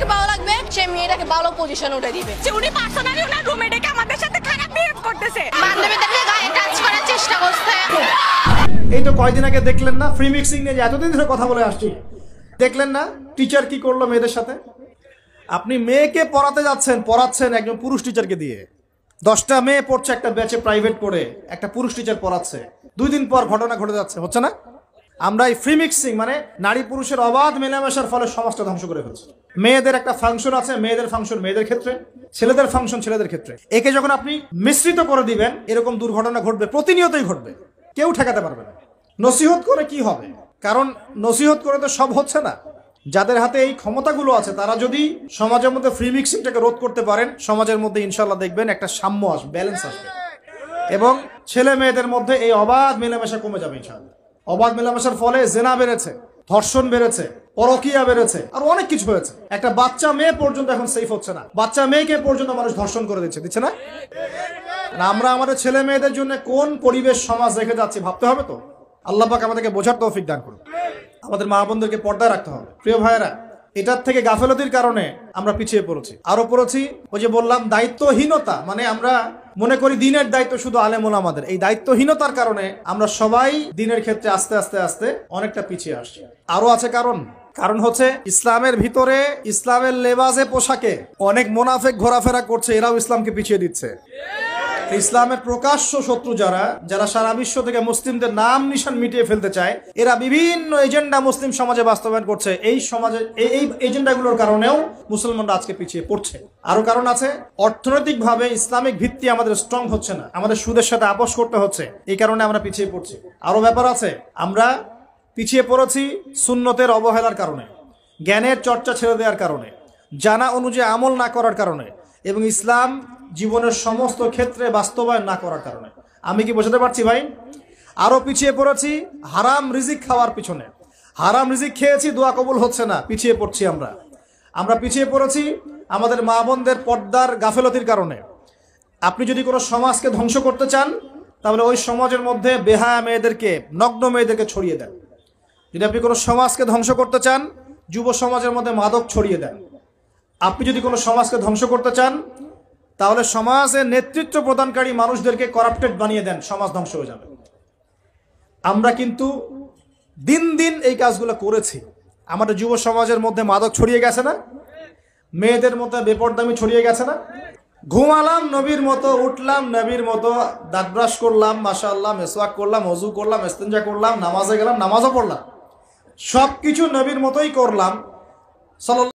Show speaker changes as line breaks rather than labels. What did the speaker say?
ছেলেটাকে ভালো লাগবে, সে মেয়েটাকে ভালো পজিশন উঠে দিবে। যে উনি পার্সোনালি ওনার রুমমেটকে আমাদের সাথে খারাপ বিহেভ করতেছে, বান্ধবীদেরকে গায়ে টাচ করার চেষ্টা করছে।
এই তো কয়দিন আগে দেখলেন না ফ্রি মিক্সিং নিয়ে যে এতদিন ধরে কথা বলে আসছি, দেখলেন না টিচার কি করলো মেয়েদের সাথে? আপনি মেয়েকে পড়াচ্ছেন একজন পুরুষ টিচারকে দিয়ে। 10টা মেয়ে পড়ছে একটা ব্যাচে, প্রাইভেট পড়ে একটা পুরুষ টিচার পড়াচ্ছে। 2 দিন পর ঘটনা ঘটে যাচ্ছে, হচ্ছে না? আমরা এই ফ্রি মিক্সিং মানে নারী পুরুষের অবাধ মেলামেশার ফলে সমাজটা ধ্বংস করে ফেলছি। মেয়েদের একটা ফাংশন আছে, মেয়েদের ফাংশন মেয়েদের ক্ষেত্রে, ছেলেদের ফাংশন ছেলেদের ক্ষেত্রে। একে যখন আপনি মিশ্রিত করে দিবেন, এরকম দুর্ঘটনা ঘটবে, প্রতিনিয়তই ঘটবে, কেউ ঠেকাতে পারবে না। নসিহত করে কি হবে? কারণ নসিহত করে তো সব হচ্ছে না। যাদের হাতে এই ক্ষমতাগুলো আছে তারা যদি সমাজের মধ্যে ফ্রি মিক্সিংটাকে রোধ করতে পারেন, সমাজের মধ্যে ইনশাল্লাহ দেখবেন একটা সাম্য আসবে, ব্যালেন্স আসবে, এবং ছেলে মেয়েদের মধ্যে এই অবাধ মেলামেশা কমে যাবে ইনশাল্লাহ। অবাধ মেলামেশার ফলে জেনা বেড়েছে, ধর্ষণ বেড়েছে, পরকীয়া বেড়েছে, আর অনেক কিছু হয়েছে। একটা বাচ্চা মেয়ে পর্যন্ত এখন সেফ হচ্ছে না, বাচ্চা মেয়েকে পর্যন্ত মানুষ ধর্ষণ করে দিচ্ছে না? আমরা আমাদের ছেলে মেয়েদের জন্য কোন পরিবেশ সমাজ রেখে যাচ্ছি ভাবতে হবে তো। আল্লাহ পাক আমাদেরকে বোঝার তৌফিক দান করুন। আমাদের মা বোনদেরকে পর্দায় রাখতে হবে। প্রিয় ভাইয়েরা, এটার থেকে গাফেলতির কারণে আমরা পিছিয়ে পড়েছি, আরো পড়েছি। ওই যে বললাম দায়িত্বহীনতা, মানে আমরা মনে করি দিনের দায়িত্ব শুধু আলেম ওলামাদের। এই দায়িত্বহীনতার কারণে আমরা সবাই দিনের ক্ষেত্রে আস্তে আস্তে আস্তে অনেকটা পিছিয়ে আসছি। আরো আছে কারণ হচ্ছে ইসলামের ভিতরে, ইসলামের লেবাসে পোশাকে অনেক মোনাফেক ঘোরাফেরা করছে, এরাও ইসলামকে পিছিয়ে দিচ্ছে। ইসলামের প্রকাশ্য শত্রু যারা সারা বিশ্ব থেকে মুসলিমদের নাম নিশান মিটিয়ে ফেলতে চায়, এরা বিভিন্ন এজেন্ডা মুসলিম সমাজে বাস্তবায়ন করছে। এই সমাজে এই এজেন্ডাগুলোর কারণেও মুসলমানরা আজকে পিছিয়ে পড়ছে। আরো কারণ আছে, অর্থনৈতিকভাবে ইসলামিক ভিত্তি আমাদের স্ট্রং হচ্ছে না, আমাদের সুদের সাথে আপোষ করতে হচ্ছে, এই কারণে আমরা পিছিয়ে পড়ছি। আরো ব্যাপার আছে, আমরা পিছিয়ে পড়েছি সুন্নতের অবহেলার কারণে, জ্ঞানের চর্চা ছেড়ে দেওয়ার কারণে, জানা অনুযায়ী আমল না করার কারণে, এবং ইসলাম জীবনের সমস্ত ক্ষেত্রে বাস্তবায়ন না করার কারণে। আমি কি বোঝাতে পারছি ভাই? আরো পিছিয়ে পড়েছি হারাম রিজিক খাওয়ার পিছনে। হারাম রিজিক খেয়েছি, দোয়া কবুল হচ্ছে না, পিছিয়ে পড়ছি আমরা পিছিয়ে পড়েছি আমাদের মা বোনদের পর্দার গাফেলতির কারণে। আপনি যদি কোনো সমাজকে ধ্বংস করতে চান, তাহলে ওই সমাজের মধ্যে বেহায়া মেয়েদেরকে, নগ্ন মেয়েদেরকে ছড়িয়ে দেন। যদি আপনি কোনো সমাজকে ধ্বংস করতে চান, যুব সমাজের মধ্যে মাদক ছড়িয়ে দেন। আপনি যদি কোনো সমাজকে ধ্বংস করতে চান, তাহলে সমাজের নেতৃত্ব প্রদানকারী মানুষদেরকে করাপ্টেড বানিয়ে দেন, সমাজ ধ্বংস হয়ে যাবে। আমরা কিন্তু দিন দিন এই কাজগুলো করেছি। আমাদের যুব সমাজের মধ্যে মাদক ছড়িয়ে গেছে না? মেয়েদের মধ্যে বেপরদামি ছড়িয়ে গেছে না? ঘুমালাম নবীর মতো, উঠলাম নবীর মতো, দাঁত ব্রাশ করলাম, মাশাআল্লাহ, মেসওয়াক করলাম, ওযু করলাম, ইস্তেঞ্জা করলাম, নামাজে গেলাম, নামাজও পড়লাম, সবকিছু নবীর মতোই করলাম।